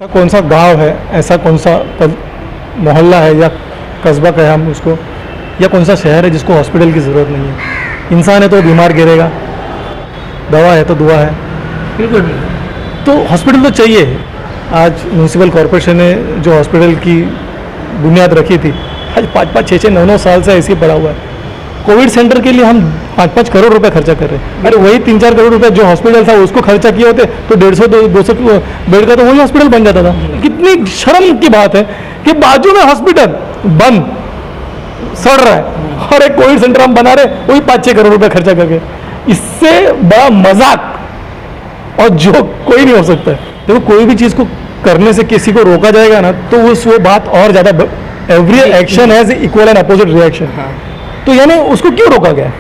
ऐसा कौन सा गांव है, ऐसा कौन सा मोहल्ला है या कस्बा कहें हम उसको, या कौन सा शहर है जिसको हॉस्पिटल की ज़रूरत नहीं है। इंसान है तो बीमार गिरेगा, दवा है तो दुआ है, बिल्कुल। तो हॉस्पिटल तो चाहिए। आज म्यूनसिपल कॉरपोरेशन ने जो हॉस्पिटल की बुनियाद रखी थी, आज 5-5, 6-6, 9-9 साल से ऐसे ही पड़ा हुआ है। कोविड सेंटर के लिए हम 5-5 करोड़ रुपए खर्चा कर रहे हैं। अरे वही 3-4 करोड़ रुपए जो हॉस्पिटल था उसको खर्चा किए होते तो 150-200 बेड का तो वही हॉस्पिटल बन जाता था। कितनी शर्म की बात है कि बाजू में हॉस्पिटल बंद सड़ रहा है और एक कोविड सेंटर हम बना रहे, वही 5-6 करोड़ रुपए खर्चा करके। इससे बड़ा मजाक और जो कोई नहीं हो सकता है। देखो, कोई भी चीज़ को करने से किसी को रोका जाएगा ना, तो वो बात और ज़्यादा, every action has equal and opposite reaction. तो यानी उसको क्यों रोका गया?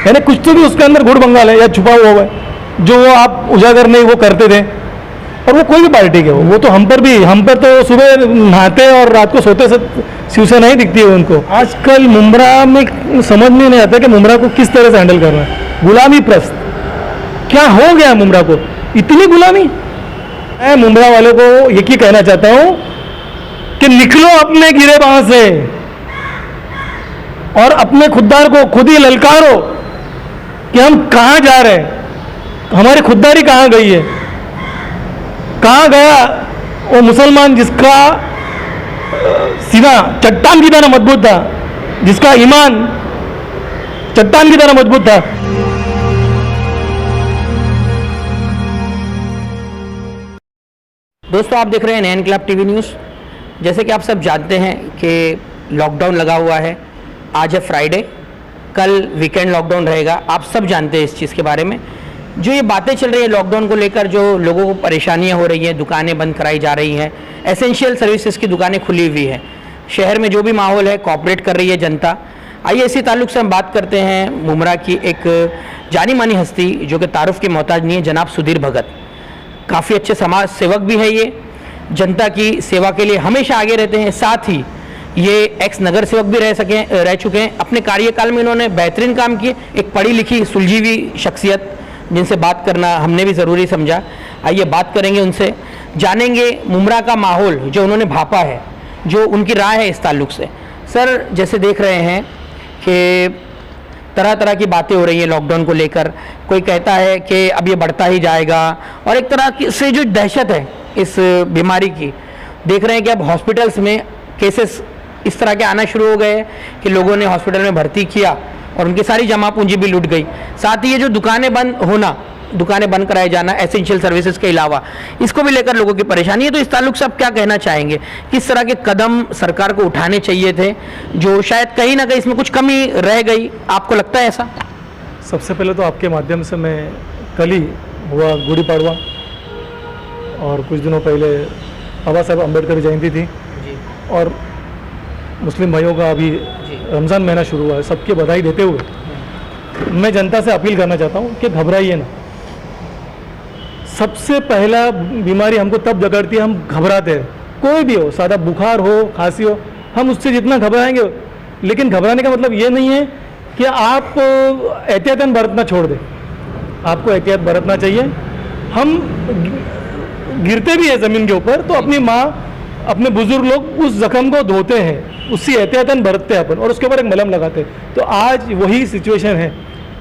यानी कुछ तो भी उसके अंदर गुड़ बंगाल है या छुपा हुआ है, जो वो आप उजागर नहीं वो करते थे। और वो कोई भी पार्टी के वो तो हम पर तो सुबह नहाते और रात को सोते से शिवसेना ही दिखती है उनको। आजकल मुमरा में समझ में नहीं आता कि मुमरा को किस तरह से हैंडल करना है। गुलामी प्रस्त क्या हो गया मुमरा को, इतनी गुलामी। मैं मुमरा वालों को ये कहना चाहता हूँ कि निकलो अपने गिरे बांह से और अपने खुददार को खुद ही ललकारो कि हम कहाँ जा रहे हैं, हमारी खुददारी कहाँ गई है, कहाँ गया वो मुसलमान जिसका सीना चट्टान की तरह मजबूत था, जिसका ईमान चट्टान की तरह मजबूत था। दोस्तों, आप देख रहे हैं नैन क्लब टीवी न्यूज़। जैसे कि आप सब जानते हैं कि लॉकडाउन लगा हुआ है। आज है फ्राइडे, कल वीकेंड लॉकडाउन रहेगा। आप सब जानते हैं इस चीज़ के बारे में। जो ये बातें चल रही है लॉकडाउन को लेकर, जो लोगों को परेशानियां हो रही हैं, दुकानें बंद कराई जा रही हैं, एसेंशियल सर्विसेज की दुकानें खुली हुई है, शहर में जो भी माहौल है कोऑपरेट कर रही है जनता। आइए इसी ताल्लुक से हम बात करते हैं मुमरा की एक जानी मानी हस्ती जो कि तारुफ की मोहताज नहीं है, जनाब सुधीर भगत। काफ़ी अच्छे समाज सेवक भी है, ये जनता की सेवा के लिए हमेशा आगे रहते हैं। साथ ही ये एक्स नगर सेवक भी रह चुके हैं। अपने कार्यकाल में इन्होंने बेहतरीन काम किए। एक पढ़ी लिखी सुलझी हुई शख्सियत जिनसे बात करना हमने भी ज़रूरी समझा। आइए बात करेंगे उनसे, जानेंगे मुमरा का माहौल जो उन्होंने भापा है, जो उनकी राय है इस ताल्लुक से। सर, जैसे देख रहे हैं कि तरह तरह की बातें हो रही हैं लॉकडाउन को लेकर। कोई कहता है कि अब ये बढ़ता ही जाएगा, और एक तरह से जो दहशत है इस बीमारी की, देख रहे हैं कि अब हॉस्पिटल्स में केसेस इस तरह के आना शुरू हो गए कि लोगों ने हॉस्पिटल में भर्ती किया और उनकी सारी जमा पूंजी भी लूट गई। साथ ही ये जो दुकानें बंद कराए जाना एसेंशियल सर्विसेज के अलावा, इसको भी लेकर लोगों की परेशानी है। तो इस ताल्लुक से आप क्या कहना चाहेंगे? किस तरह के कदम सरकार को उठाने चाहिए थे, जो शायद कहीं ना कहीं इसमें कुछ कमी रह गई? आपको लगता है ऐसा? सबसे पहले तो आपके माध्यम से मैं, कल ही हुआ गुड़ी पाड़वा और कुछ दिनों पहले बाबा साहब अम्बेडकर जयंती थी जी। और मुस्लिम भाइयों का अभी रमज़ान महीना शुरू हुआ है। सबकी बधाई देते हुए मैं जनता से अपील करना चाहता हूँ कि घबराइए ना। सबसे पहला बीमारी हमको तब जकड़ती है, हम घबराते हैं। कोई भी हो, सादा बुखार हो, खांसी हो, हम उससे जितना घबराएंगे, लेकिन घबराने का मतलब ये नहीं है कि आप एहतियातन बरतना छोड़ दें। आपको एहतियात बरतना चाहिए। हम गिरते भी हैं ज़मीन के ऊपर तो अपनी माँ, अपने बुजुर्ग लोग उस जख्म को धोते हैं, उससे एहतियातन बरतते हैं अपन, और उसके ऊपर एक मलहम लगाते हैं। तो आज वही सिचुएशन है।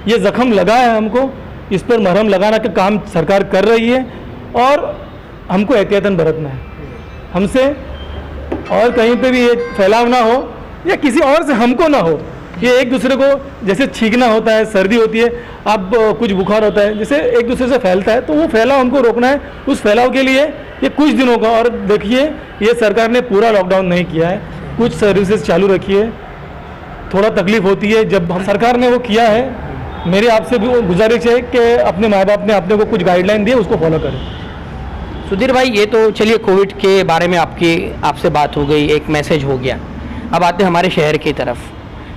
ये जख्म लगा है हमको, इस पर मरहम लगाना का काम सरकार कर रही है और हमको एहतियातन बरतना है हमसे। और कहीं पे भी ये फैलाव ना हो या किसी और से हमको ना हो। ये एक दूसरे को जैसे छींकना होता है, सर्दी होती है, अब कुछ बुखार होता है, जैसे एक दूसरे से फैलता है, तो वो फैलाव हमको रोकना है। उस फैलाव के लिए ये कुछ दिनों का, और देखिए ये सरकार ने पूरा लॉकडाउन नहीं किया है, कुछ सर्विसेज चालू रखी है। थोड़ा तकलीफ होती है जब हम, सरकार ने वो किया है। मेरी आपसे भी गुजारिश है कि अपने माँ बाप ने अपने को कुछ गाइडलाइन दी है, उसको फॉलो करें। सुधीर भाई, ये तो चलिए कोविड के बारे में आपसे बात हो गई, एक मैसेज हो गया। अब आते हैं हमारे शहर की तरफ।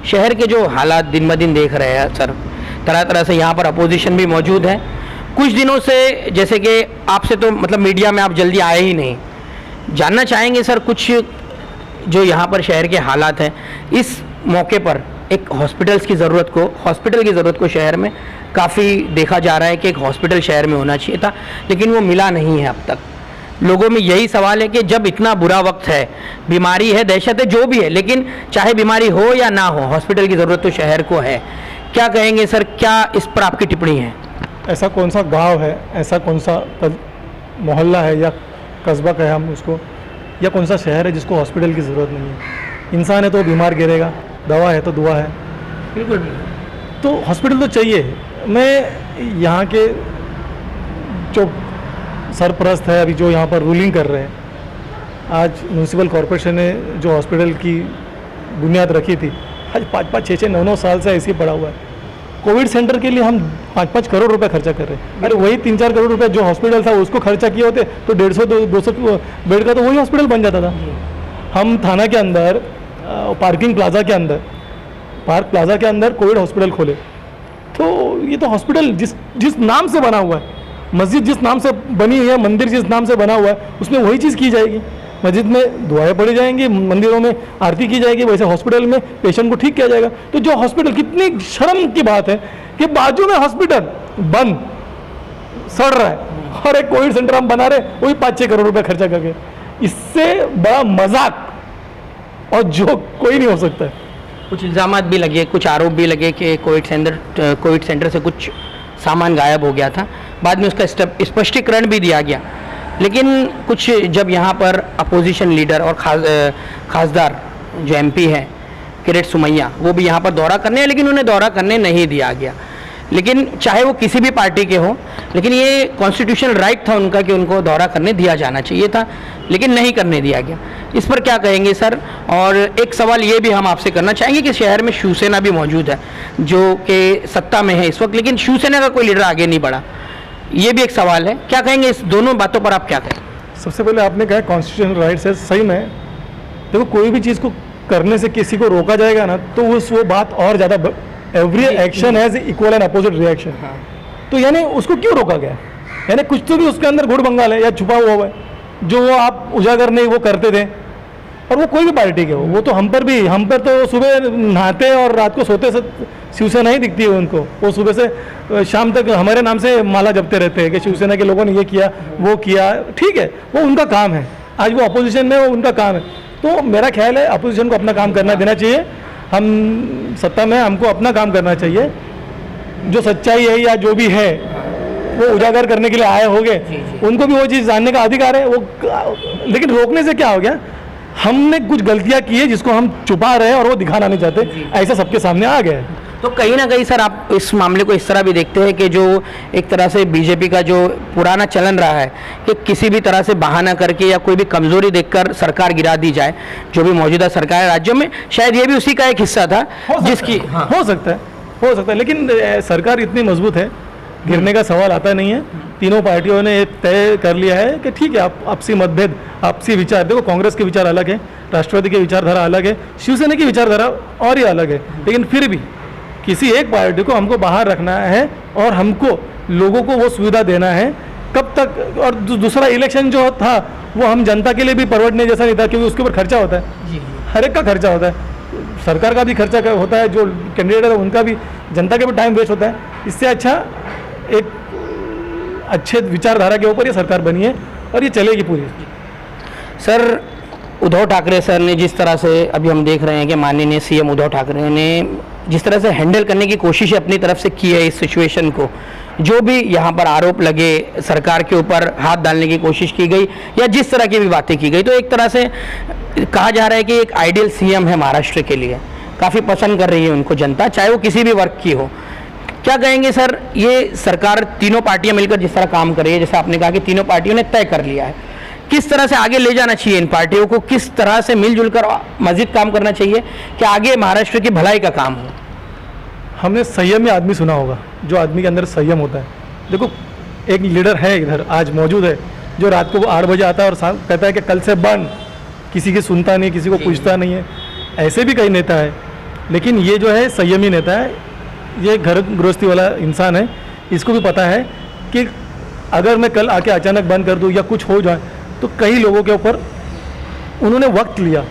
शहर के जो हालात दिन ब दिन देख रहे हैं सर, तरह तरह से यहाँ पर अपोजिशन भी मौजूद है। कुछ दिनों से, जैसे कि आपसे तो मतलब मीडिया में आप जल्दी आए ही नहीं, जानना चाहेंगे सर कुछ जो यहाँ पर शहर के हालात हैं। इस मौके पर एक हॉस्पिटल की ज़रूरत को शहर में काफ़ी देखा जा रहा है कि एक हॉस्पिटल शहर में होना चाहिए था, लेकिन वो मिला नहीं है अब तक। लोगों में यही सवाल है कि जब इतना बुरा वक्त है, बीमारी है, दहशत है, जो भी है, लेकिन चाहे बीमारी हो या ना हो, हॉस्पिटल की ज़रूरत तो शहर को है। क्या कहेंगे सर, क्या इस पर आपकी टिप्पणी है? ऐसा कौन सा गांव है, ऐसा कौन सा मोहल्ला है या कस्बा कहे हम उसको, या कौन सा शहर है जिसको हॉस्पिटल की ज़रूरत नहीं है? इंसान है तो बीमार गिरेगा, दवा है तो दुआ है, बिल्कुल। तो हॉस्पिटल तो चाहिए। मैं यहाँ के जो सरपरस्त है अभी, जो यहाँ पर रूलिंग कर रहे हैं, आज म्यूनसिपल कॉरपोरेशन ने जो हॉस्पिटल की बुनियाद रखी थी, आज 5-5, 6-6, 9-9 साल से ऐसे ही पड़ा हुआ है। कोविड सेंटर के लिए हम 5-5 करोड़ रुपए खर्चा कर रहे हैं। अरे वही 3-4 करोड़ रुपए जो हॉस्पिटल था उसको खर्चा किए होते तो 150-200 बेड का तो वही हॉस्पिटल बन जाता था। हम थाना के अंदर पार्किंग प्लाजा के अंदर, पार्क प्लाजा के अंदर कोविड हॉस्पिटल खोले, तो ये तो हॉस्पिटल जिस नाम से बना हुआ है, मस्जिद जिस नाम से बनी हुई है, मंदिर जिस नाम से बना हुआ है, उसमें वही चीज़ की जाएगी। मस्जिद में दुआएं पढ़ी जाएंगी, मंदिरों में आरती की जाएगी, वैसे हॉस्पिटल में पेशेंट को ठीक किया जाएगा। तो जो हॉस्पिटल, कितनी शर्म की बात है कि बाजू में हॉस्पिटल बंद सड़ रहा है और एक कोविड सेंटर हम बना रहे, वही 5-6 करोड़ रुपए खर्चा करके। इससे बड़ा मजाक और जोक कोई नहीं हो सकता है। कुछ इल्ज़ामात भी लगे, कुछ आरोप भी लगे कि कोविड सेंटर से कुछ सामान गायब हो गया था, बाद में उसका स्पष्टीकरण भी दिया गया। लेकिन कुछ जब यहाँ पर अपोजिशन लीडर और खासदार जो एमपी है किरेट सुमैया, वो भी यहाँ पर दौरा करने हैं, लेकिन उन्हें दौरा करने नहीं दिया गया। लेकिन चाहे वो किसी भी पार्टी के हो, लेकिन ये कॉन्स्टिट्यूशनल राइट था उनका कि उनको दौरा करने दिया जाना चाहिए था, लेकिन नहीं करने दिया गया। इस पर क्या कहेंगे सर? और एक सवाल ये भी हम आपसे करना चाहेंगे कि शहर में शिवसेना भी मौजूद है जो कि सत्ता में है इस वक्त, लेकिन शिवसेना का कोई लीडर आगे नहीं बढ़ा, ये भी एक सवाल है। क्या कहेंगे इस दोनों बातों पर, आप क्या कहें? सबसे पहले आपने कहा कॉन्स्टिट्यूशनल राइट्स है, सही में देखो कोई भी चीज़ को करने से किसी को रोका जाएगा ना, तो वो बात और ज़्यादा, every action has equal and opposite reaction. तो यानी उसको क्यों रोका गया? यानी कुछ तो भी उसके अंदर गुड़ बंगाल है या छुपा हुआ है, जो वो आप उजागर नहीं वो करते थे। और वो कोई भी पार्टी के हो, वो तो हम पर तो सुबह नहाते और रात को सोते से शिवसेना ही दिखती है उनको। वो सुबह से शाम तक हमारे नाम से माला जपते रहते हैं कि शिवसेना के लोगों ने ये किया वो किया। ठीक है, वो उनका काम है, आज वो अपोजिशन में, वो उनका काम है। तो मेरा ख्याल है अपोजिशन को अपना काम करना देना चाहिए, हम सत्ता में हमको अपना काम करना चाहिए। जो सच्चाई है या जो भी है वो उजागर करने के लिए आए होंगे, उनको भी वो चीज़ जानने का अधिकार है। वो लेकिन रोकने से क्या हो गया, हमने कुछ गलतियां की है जिसको हम छुपा रहे हैं और वो दिखाना नहीं चाहते, ऐसा सबके सामने आ गया है। तो कहीं ना कहीं सर आप इस मामले को इस तरह भी देखते हैं कि जो एक तरह से बीजेपी का जो पुराना चलन रहा है कि किसी भी तरह से बहाना करके या कोई भी कमजोरी देखकर सरकार गिरा दी जाए, जो भी मौजूदा सरकार है राज्यों में, शायद ये भी उसी का एक हिस्सा था जिसकी हो सकता है, लेकिन सरकार इतनी मजबूत है, गिरने का सवाल आता नहीं है। तीनों पार्टियों ने तय कर लिया है कि ठीक है, आपसी मतभेद, आपसी विचार, देखो कांग्रेस के विचार अलग है, राष्ट्रवादी की विचारधारा अलग है, शिवसेना की विचारधारा और ही अलग है, लेकिन फिर भी किसी एक पार्टी को हमको बाहर रखना है और हमको लोगों को वो सुविधा देना है। कब तक? और दूसरा इलेक्शन जो था वो हम जनता के लिए भी परवड़ने जैसा नहीं था, क्योंकि उसके ऊपर खर्चा होता है, हर एक का खर्चा होता है, सरकार का भी खर्चा होता है, जो कैंडिडेट है उनका भी, जनता का भी टाइम वेस्ट होता है। इससे अच्छा एक अच्छे विचारधारा के ऊपर ये सरकार बनी है और ये चलेगी पूरी। सर, उद्धव ठाकरे सर ने जिस तरह से, अभी हम देख रहे हैं कि माननीय सीएम उद्धव ठाकरे ने जिस तरह से हैंडल करने की कोशिश अपनी तरफ से की है इस सिचुएशन को, जो भी यहाँ पर आरोप लगे, सरकार के ऊपर हाथ डालने की कोशिश की गई या जिस तरह की भी बातें की गई, तो एक तरह से कहा जा रहा है कि एक आइडियल सीएम है महाराष्ट्र के लिए, काफ़ी पसंद कर रही है उनको जनता, चाहे वो किसी भी वर्ग की हो। क्या कहेंगे सर, ये सरकार तीनों पार्टियां मिलकर जिस तरह काम कर रही है, जैसे आपने कहा कि तीनों पार्टियों ने तय कर लिया है, किस तरह से आगे ले जाना चाहिए इन पार्टियों को, किस तरह से मिलजुल कर मजीद काम करना चाहिए कि आगे महाराष्ट्र की भलाई का काम हो? हमने संयमी आदमी सुना होगा, जो आदमी के अंदर संयम होता है। देखो एक लीडर है इधर आज मौजूद है, जो रात को 8 बजे आता है और कहता है कि कल से बंद, किसी की सुनता नहीं, किसी को पूछता नहीं है। ऐसे भी कई नेता है, लेकिन ये जो है संयमी नेता है, ये घर गृहस्थी वाला इंसान है। इसको भी पता है कि अगर मैं कल आके अचानक बंद कर दूँ या कुछ हो जाए, तो कई लोगों के ऊपर उन्होंने वक्त लिया,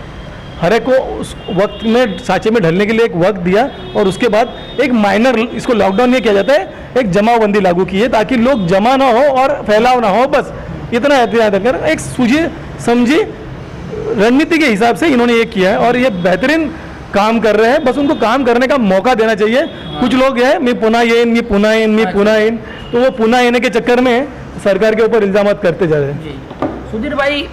हर एक को उस वक्त में सांचे में ढलने के लिए एक वक्त दिया, और उसके बाद एक माइनर, इसको लॉकडाउन नहीं किया जाता है, एक जमाबंदी लागू की है ताकि लोग जमा ना हो और फैलाव ना हो, बस इतना एहतियात कर एक सूझी समझी रणनीति के हिसाब से इन्होंने ये किया है और ये बेहतरीन काम कर रहे हैं। बस उनको काम करने का मौका देना चाहिए। कुछ लोग हैं मी पुन्हा येईन, मी पुन्हा येईन, मी पुन्हा येईन, तो वो पुन्हा येने के चक्कर में सरकार के ऊपर इल्जाम करते जा रहे हैं। सुधीर भाई,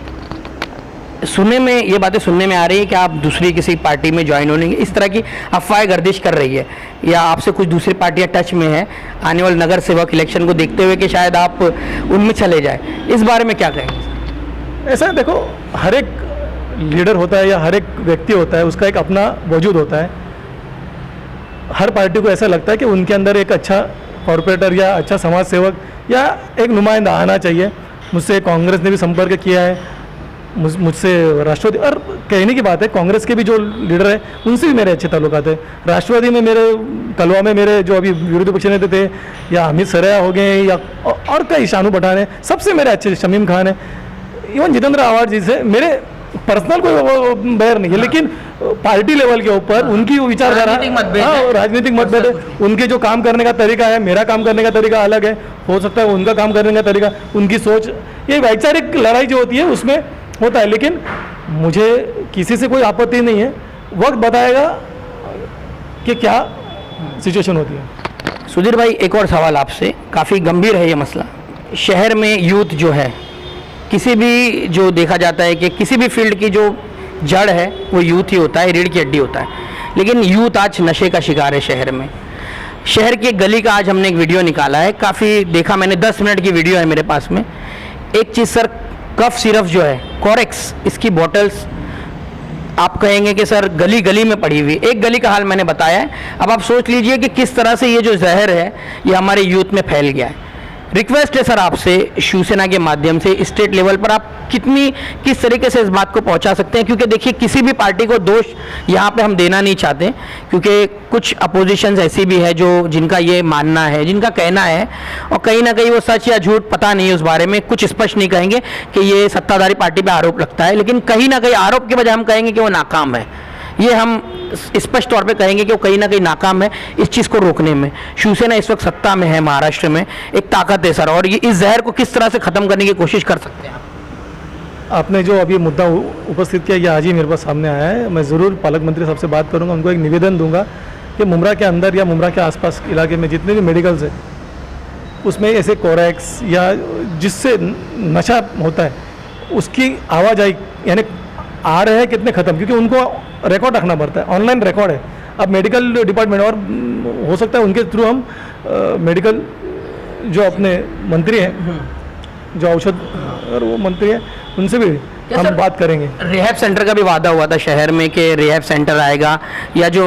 सुनने में ये बातें सुनने में आ रही है कि आप दूसरी किसी पार्टी में ज्वाइन होने इस तरह की अफवाहें गर्दिश कर रही है, या आपसे कुछ दूसरी पार्टियां टच में है आने वाले नगर सेवक इलेक्शन को देखते हुए कि शायद आप उनमें चले जाए, इस बारे में क्या कहेंगे? ऐसा देखो, हर एक लीडर होता है या हर एक व्यक्ति होता है, उसका एक अपना वजूद होता है। हर पार्टी को ऐसा लगता है कि उनके अंदर एक अच्छा कॉरपोरेटर या अच्छा समाज सेवक या एक नुमाइंदा आना चाहिए। मुझसे कांग्रेस ने भी संपर्क किया है, मुझसे राष्ट्रवादी, और कहने की बात है कांग्रेस के भी जो लीडर है उनसे भी मेरे अच्छे ताल्लुकात है। राष्ट्रवादी में मेरे तलवा में मेरे जो अभी विरोधी पक्ष नेता थे, या अमित सरैया हो गए, या और कई शानू पठान है, सबसे मेरे अच्छे, शमीम खान है, इवन जितेंद्र आवाज जी से मेरे पर्सनल कोई बैर नहीं है, लेकिन पार्टी लेवल के ऊपर उनकी विचारधारा, राजनीतिक मतभेद है। उनके जो काम करने का तरीका है, मेरा काम करने का तरीका अलग है, हो सकता है उनका काम करने का तरीका, उनकी सोच, ये वैचारिक लड़ाई जो होती है उसमें होता है। लेकिन मुझे किसी से कोई आपत्ति नहीं है, वक्त बताएगा कि क्या सिचुएशन होती है। सुधीर भाई, एक और सवाल आपसे, काफ़ी गंभीर है ये मसला। शहर में यूथ जो है, किसी भी जो देखा जाता है कि किसी भी फील्ड की जो जड़ है वो यूथ ही होता है, रीढ़ की हड्डी होता है, लेकिन यूथ आज नशे का शिकार है शहर में। शहर की एक गली का आज हमने एक वीडियो निकाला है, काफ़ी देखा मैंने, 10 मिनट की वीडियो है मेरे पास में। एक चीज़ सर, कफ सिरप जो है कोरेक्स, इसकी बॉटल्स आप कहेंगे कि सर गली गली में पड़ी हुई, एक गली का हाल मैंने बताया है। अब आप सोच लीजिए कि किस तरह से ये जो जहर है ये हमारे यूथ में फैल गया है। रिक्वेस्ट है सर आपसे, शिवसेना के माध्यम से स्टेट लेवल पर आप किस तरीके से इस बात को पहुंचा सकते हैं, क्योंकि देखिए किसी भी पार्टी को दोष यहाँ पे हम देना नहीं चाहते, क्योंकि कुछ अपोजिशंस ऐसी भी है जो जिनका ये मानना है, जिनका कहना है, और कहीं ना कहीं वो सच या झूठ पता नहीं है, उस बारे में कुछ स्पष्ट नहीं कहेंगे कि ये सत्ताधारी पार्टी पे आरोप लगता है, लेकिन कहीं ना कहीं आरोप के बजाय हम कहेंगे कि वो नाकाम है। ये हम स्पष्ट तौर पे कहेंगे कि वो कहीं ना कहीं नाकाम है इस चीज़ को रोकने में। शिवसेना इस वक्त सत्ता में है महाराष्ट्र में, एक ताकत है सर, और ये इस जहर को किस तरह से ख़त्म करने की कोशिश कर सकते हैं आप? आपने जो अभी मुद्दा उपस्थित किया, ये आज ही मेरे पास सामने आया है। मैं ज़रूर पालक मंत्री साहब से बात करूंगा, उनको एक निवेदन दूंगा कि मुमरा के अंदर या मुमरा के आसपास इलाके में जितने भी मेडिकल्स हैं उसमें ऐसे कोरेक्स या जिससे नशा होता है उसकी आवाजाही, यानी आ रहे हैं कितने ख़त्म, क्योंकि उनको रिकॉर्ड रखना पड़ता है, ऑनलाइन रिकॉर्ड है। अब मेडिकल डिपार्टमेंट, और हो सकता है उनके थ्रू हम मेडिकल जो अपने मंत्री हैं, जो औषध और वो मंत्री हैं, उनसे भी हम बात करेंगे। रिहैब सेंटर का भी वादा हुआ था शहर में कि रिहैब सेंटर आएगा, या जो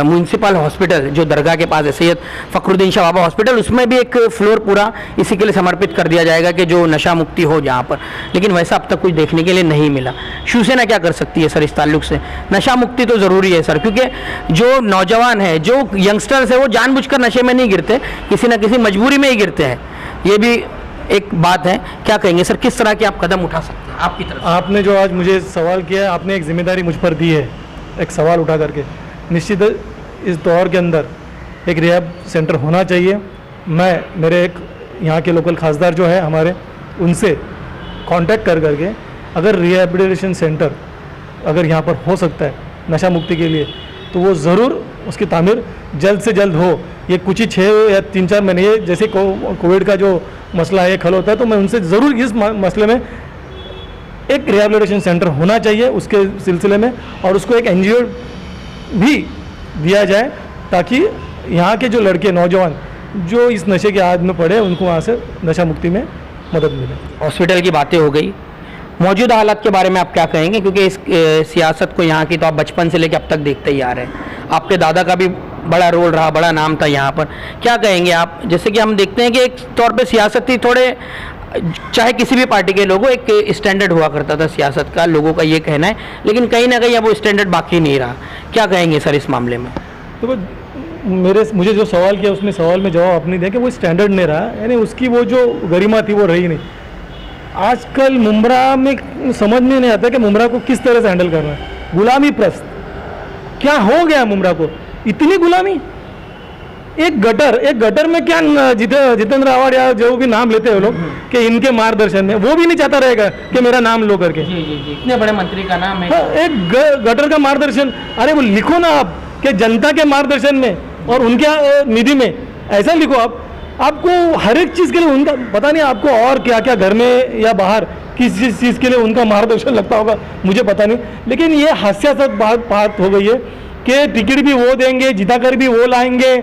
म्यूनसिपल हॉस्पिटल जो दरगाह के पास है, सैयद फखरुद्दीन शाह बाबा हॉस्पिटल, उसमें भी एक फ्लोर पूरा इसी के लिए समर्पित कर दिया जाएगा कि जो नशा मुक्ति हो जहाँ पर, लेकिन वैसा अब तक कुछ देखने के लिए नहीं मिला। शिवसेना क्या कर सकती है सर इस ताल्लुक से? नशा मुक्ति तो ज़रूरी है सर, क्योंकि जो नौजवान है, जो यंगस्टर्स है, वो जानबूझकर नशे में नहीं गिरते, किसी न किसी मजबूरी में ही गिरते हैं। ये भी एक बात है, क्या कहेंगे सर, किस तरह के आप कदम उठा सकते हैं आपकी तरफ? आपने जो आज मुझे सवाल किया है, आपने एक जिम्मेदारी मुझ पर दी है, एक सवाल उठा करके। निश्चित इस दौर के अंदर एक रिहैब सेंटर होना चाहिए। मैं मेरे एक यहाँ के लोकल खासदार जो है हमारे, उनसे कांटेक्ट कर करके अगर रिहैबिलिटेशन सेंटर अगर यहाँ पर हो सकता है नशा मुक्ति के लिए, तो वो ज़रूर उसकी तामीर जल्द से जल्द हो। ये कुछ ही 6 या 3-4 महीने, ये जैसे कोविड का जो मसला है खल होता है, तो मैं उनसे ज़रूर इस मसले में एक रिहैबिलिटेशन सेंटर होना चाहिए उसके सिलसिले में, और उसको एक NGO भी दिया जाए, ताकि यहाँ के जो लड़के नौजवान जो इस नशे के आद में पड़े, उनको वहाँ से नशा मुक्ति में मदद मिले। हॉस्पिटल की बातें हो गई, मौजूदा हालात के बारे में आप क्या कहेंगे, क्योंकि इस सियासत को यहाँ की तो आप बचपन से लेकर अब तक देखते ही आ रहे हैं, आपके दादा का भी बड़ा रोल रहा, बड़ा नाम था यहाँ पर, क्या कहेंगे आप? जैसे कि हम देखते हैं कि एक तौर पे सियासती थोड़े, चाहे किसी भी पार्टी के लोगों, एक स्टैंडर्ड हुआ करता था सियासत का, लोगों का ये कहना है, लेकिन कहीं ना कहीं अब वो स्टैंडर्ड बाकी नहीं रहा। क्या कहेंगे सर इस मामले में? तो मुझे जो सवाल किया उसमें सवाल में जवाब अपनी दिया कि वो स्टैंडर्ड नहीं रहा, यानी उसकी वो जो गरिमा थी वो रही नहीं। आजकल मुमरा में समझ में नहीं आता कि मुमरा को किस तरह से हैंडल करना है। गुलामी प्रस्त क्या हो गया मुमरा को, इतनी गुलामी, एक गटर में क्या जितेंद्र आवाड या जो भी नाम लेते हैं वो लोग कि इनके मार्गदर्शन में, वो भी नहीं चाहता रहेगा कि मेरा नाम लो करके। जी जी जी, इतने बड़े मंत्री का नाम है। हाँ, एक गटर का मार्गदर्शन, अरे वो लिखो ना आप कि जनता के मार्गदर्शन में और उनके निधि में, ऐसा लिखो आप। आपको हर एक चीज़ के लिए उनका पता नहीं, आपको और क्या क्या घर में या बाहर किस चीज़ के लिए उनका मार्गदर्शन लगता होगा मुझे पता नहीं, लेकिन ये हास्यास्पद बात हो गई है कि टिकट भी वो देंगे, जिता कर भी वो लाएंगे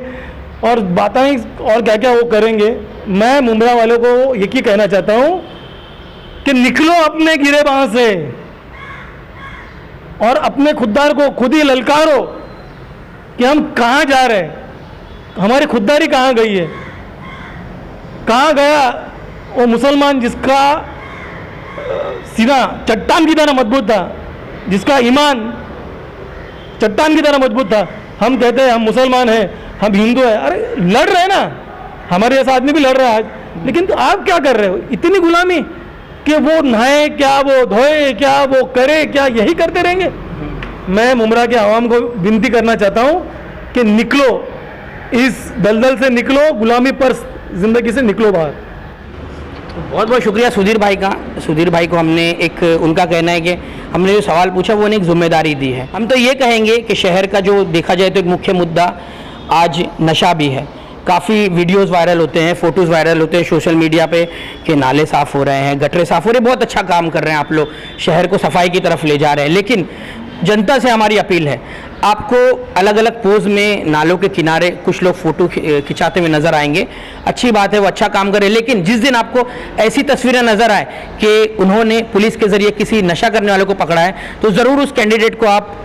और बातें और क्या क्या वो करेंगे। मैं मुंबई वालों को यही कहना चाहता हूँ कि निकलो अपने गिरेबान से और अपने खुददार को खुद ही ललकारो कि हम कहाँ जा रहे हैं, हमारी खुददारी कहाँ गई है, कहाँ गया वो मुसलमान जिसका सीना चट्टान की तरह मजबूत था, जिसका ईमान चट्टान की तरह मजबूत था। हम कहते हैं हम मुसलमान हैं, हम हिंदू हैं, अरे लड़ रहे हैं ना, हमारे जैसा आदमी भी लड़ रहा है आज। लेकिन तो आप क्या कर रहे हो, इतनी गुलामी कि वो नहाए क्या, वो धोए क्या, वो करे क्या, यही करते रहेंगे। मैं मुमरा के आवाम को विनती करना चाहता हूँ कि निकलो, इस दलदल से निकलो, गुलामी पर जिंदगी से निकलो बाहर। बहुत बहुत शुक्रिया सुधीर भाई का। सुधीर भाई को हमने एक, उनका कहना है कि हमने जो सवाल पूछा वो एक जिम्मेदारी दी है। हम तो ये कहेंगे कि शहर का जो देखा जाए तो एक मुख्य मुद्दा आज नशा भी है। काफ़ी वीडियोस वायरल होते हैं, फ़ोटोज़ वायरल होते हैं सोशल मीडिया पे कि नाले साफ़ हो रहे हैं, गटरे साफ़ हो रहे हैं, बहुत अच्छा काम कर रहे हैं आप लोग, शहर को सफाई की तरफ ले जा रहे हैं। लेकिन जनता से हमारी अपील है, आपको अलग अलग पोज में नालों के किनारे कुछ लोग फ़ोटो खिंचाते हुए नज़र आएंगे। अच्छी बात है, वो अच्छा काम करे, लेकिन जिस दिन आपको ऐसी तस्वीरें नज़र आए कि उन्होंने पुलिस के ज़रिए किसी नशा करने वाले को पकड़ा है, तो ज़रूर उस कैंडिडेट को आप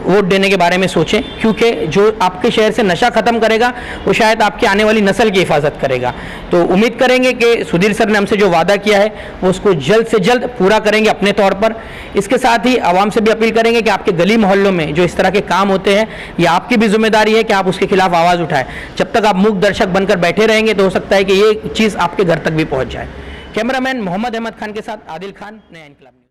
वोट देने के बारे में सोचें, क्योंकि जो आपके शहर से नशा ख़त्म करेगा वो शायद आपकी आने वाली नस्ल की हिफाजत करेगा। तो उम्मीद करेंगे कि सुधीर सर ने हमसे जो वादा किया है वो उसको जल्द से जल्द पूरा करेंगे अपने तौर पर। इसके साथ ही आवाम से भी अपील करेंगे कि आपके गली मोहल्लों में जो इस तरह के काम होते हैं, ये आपकी भी जिम्मेदारी है कि आप उसके खिलाफ आवाज़ उठाएं। जब तक आप मूक दर्शक बनकर बैठे रहेंगे तो हो सकता है कि ये चीज़ आपके घर तक भी पहुँच जाए। कैमरामैन मोहम्मद अहमद खान के साथ आदिल खान, नया इंकलाब न्यूज़।